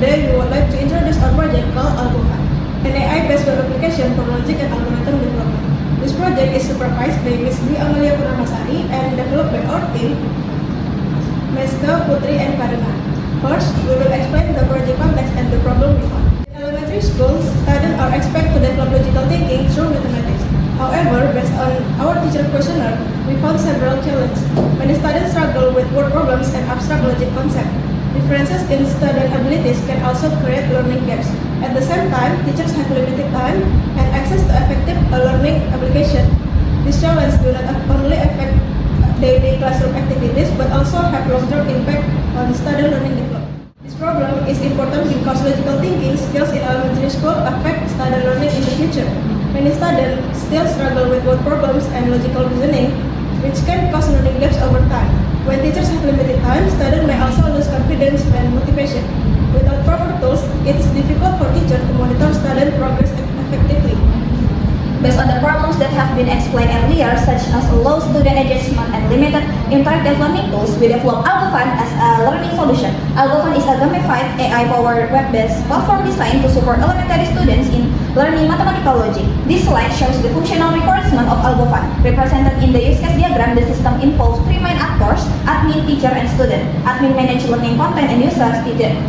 today we would like to introduce our project called AlgoFan, an AI-based web application for logic and algorithm development. This project is supervised by Ms. Dwi Amalia Purnamasari and developed by our team, Meska, Putri, and Karina. First, we will explain the project context and the problem we found. In elementary school, students are expected to develop logical thinking through mathematics. However, based on our teacher questionnaire, we found several challenges. Many students struggle with word problems and abstract logic concepts. Differences in student abilities can also create learning gaps. At the same time, teachers have limited time and access to effective learning application. These challenges do not only affect daily classroom activities but also have long-term impact on student learning development. This problem is important because logical thinking skills in elementary school affect student learning in the future. Many students still struggle with word problems and logical reasoning, which can cause learning gaps over time. When teachers have limited time, students may also lose confidence and motivation. Without proper tools, it is difficult for teachers to monitor student progress effectively. Based on the problems that have been explained earlier, such as low student engagement and limited interactive learning tools, we developed AlgoFan as a learning solution. AlgoFan is a gamified AI-powered web-based platform designed to support elementary students in learning mathematical logic. This slide shows the functional requirement of AlgoFan. Represented in the use case diagram, the system involves three main actors: admin, teacher, and student. Admin manage learning content and users,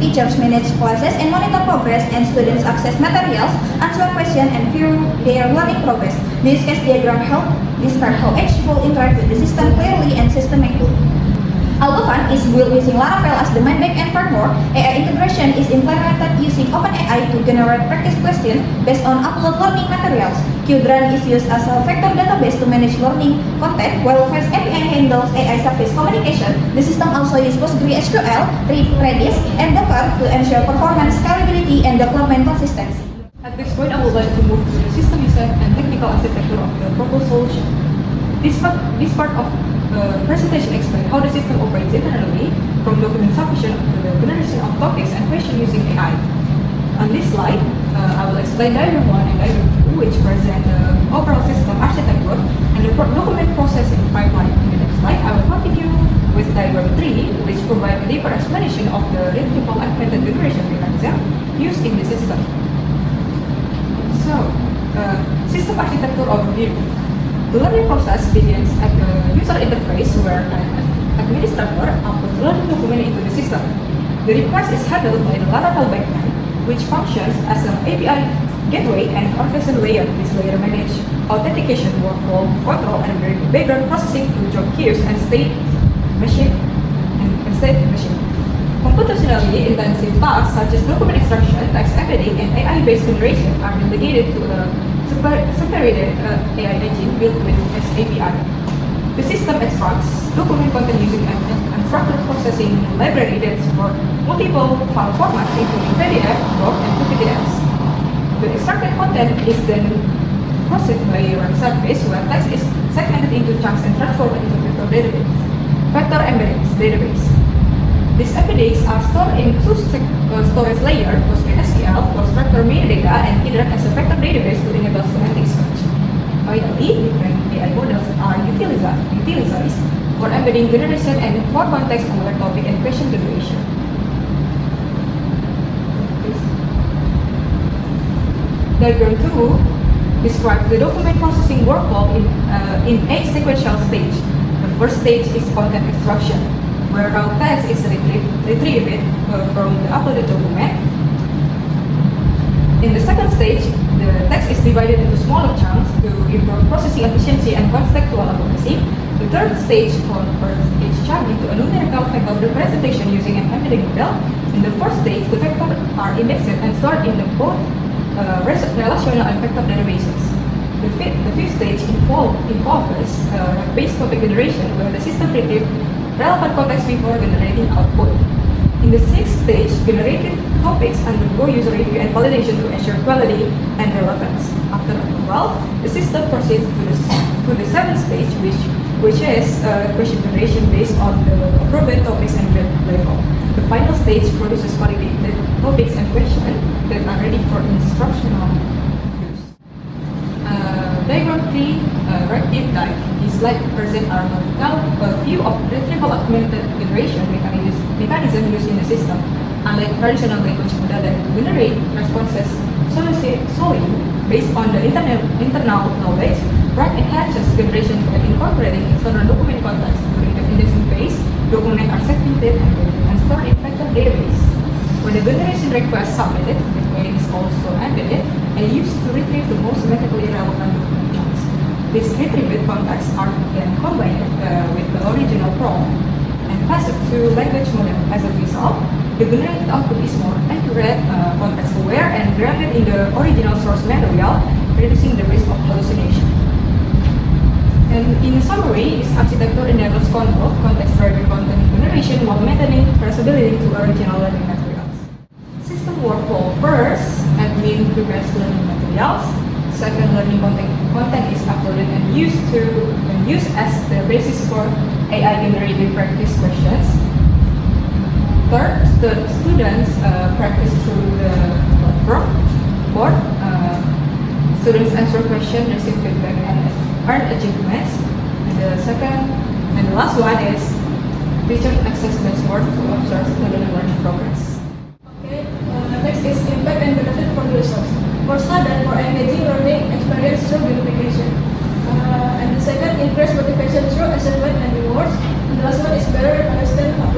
teachers manage classes and monitor progress, and students access materials, answer questions, and view their learning progress. The use case diagram helps describe how each will interact with the system clearly and systematically. AlgoFan is built using Laravel as the main backend framework. AI integration is implemented using OpenAI to generate practice questions based on upload learning materials. Qdran is used as a vector database to manage learning content, while Fast API handles AI service communication. The system also uses PostgreSQL, Redis, and Docker to ensure performance, scalability, and development consistency. At this point, I would like to move to the system design and technical architecture of the proposed solution. This part of the presentation explains how the system operates internally, from document submission to the generation of topics and questions using AI. On this slide, I will explain diagram 1 and diagram 2, which present the overall system architecture and the document processing pipeline. In the next slide, I will continue with diagram 3, which provides a deeper explanation of the retrieval augmented generation mechanism used in the system. So, system architecture overview. The learning process begins at the user interface where an administrator uploads learning document into the system. The request is handled by the Laravel backend, which functions as an API gateway and orchestration layer. This layer manages authentication, workflow, control, and background processing through job queues and state machine. Computationally intensive tasks such as document extraction, text embedding, and AI-based generation are delegated to a separated AI engine built with SAPI. The system extracts document content using an unstructured processing library that supports multiple file formats including PDF, Doc, and PDFs. The extracted content is then processed by a run service where text is segmented into chunks and transformed into vector embeddings database. These embeddings are stored in two storage layers, PostgreSQL for structured metadata and Qdran as a vector database to enable semantic search. Finally, different AI models are utilized for embedding generation and for context-aware topic and question generation. Diagram 2 describes the document processing workflow in a sequential stage. The first stage is content extraction, where raw text is retrieved from the uploaded document. In the second stage, the text is divided into smaller chunks to improve processing efficiency and contextual accuracy. The third stage converts each chunk into a numerical vector representation using an embedding model. In the fourth stage, the vectors are indexed and stored in both relational and vector databases. The fifth stage involves base topic generation, where the system retrieves relevant context before generating output. In the sixth stage, generated topics undergo user review and validation to ensure quality and relevance. After approval, the system proceeds to the seventh stage, which is question generation based on the approved topics and grade level. The final stage produces validated topics and questions that are ready for instructional use. Diagram 3, right deep dive. This slide presents our view of retrieval augmented generation mechanism used in the system. unlike traditional language model that generate responses solely based on the internal knowledge. RAG enhances generation by incorporating external document context during the indexing phase. Documents are segmented and stored in vector database. When the generation request submitted, the query is also embedded and used to retrieve the most grammatically relevant documents. These retrieved contexts are then combined with the original prompt and passed to language model. As a result, the generated output is more accurate, context-aware, and grounded in the original source material, reducing the risk of hallucination. And in summary, this architecture enables context-driven content generation while maintaining traceability to original learning materials. System workflow: first, admin prepares learning materials. Second, learning content is uploaded and used as the basis for AI-generated practice questions. Third, the students practice through the platform. Fourth, students answer questions, receive feedback, and earn achievements. And the second and the last one is teachers access dashboard to observe student learning progress. Okay, next is impact and benefit for users. For students, for engaging learning experience through gamification. And the second, increase motivation through achievement and rewards. And the last one is better understand of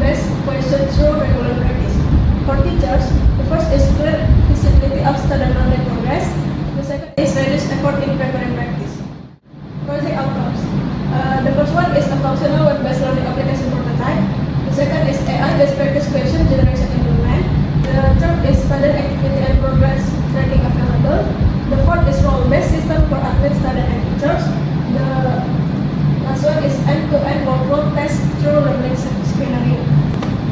best questions through regular practice. For teachers, the first is clear visibility of student learning progress. The second is reduce effort in preparing practice. Project outcomes. The first one is a functional web-based learning application prototype. The second is AI-based practice question generation implement. The third is student activity and progress tracking available. The fourth is role-based system for admin, student, and teachers. The last one is end-to-end workflow test through learning scenario.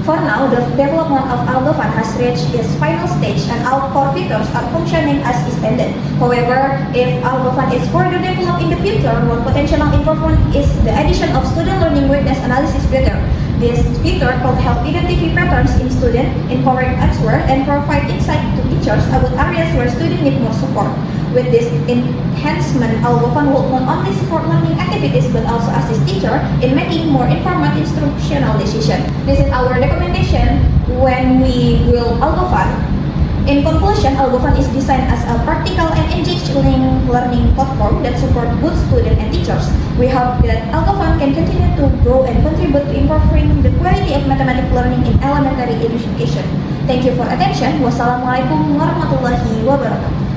For now, the development of AlgoFun has reached its final stage and all core features are functioning as intended. However, if AlgoFun is further developed in the future, one potential improvement is the addition of student learning weakness analysis feature. This feature could help identify patterns in student, incorrect answer, and provide insight to teachers about areas where students need more support. With this enhancement, AlgoFun will not only support learning activities but also assist teacher in making more informed instructional decisions. This is our recommendation when we build AlgoFun. In conclusion, AlgoFun is designed as a practical and engaging learning platform that supports both students and teachers. We hope that AlgoFun can continue to grow and contribute to improving the quality of mathematics learning in elementary education. Thank you for attention. Wassalamualaikum warahmatullahi wabarakatuh.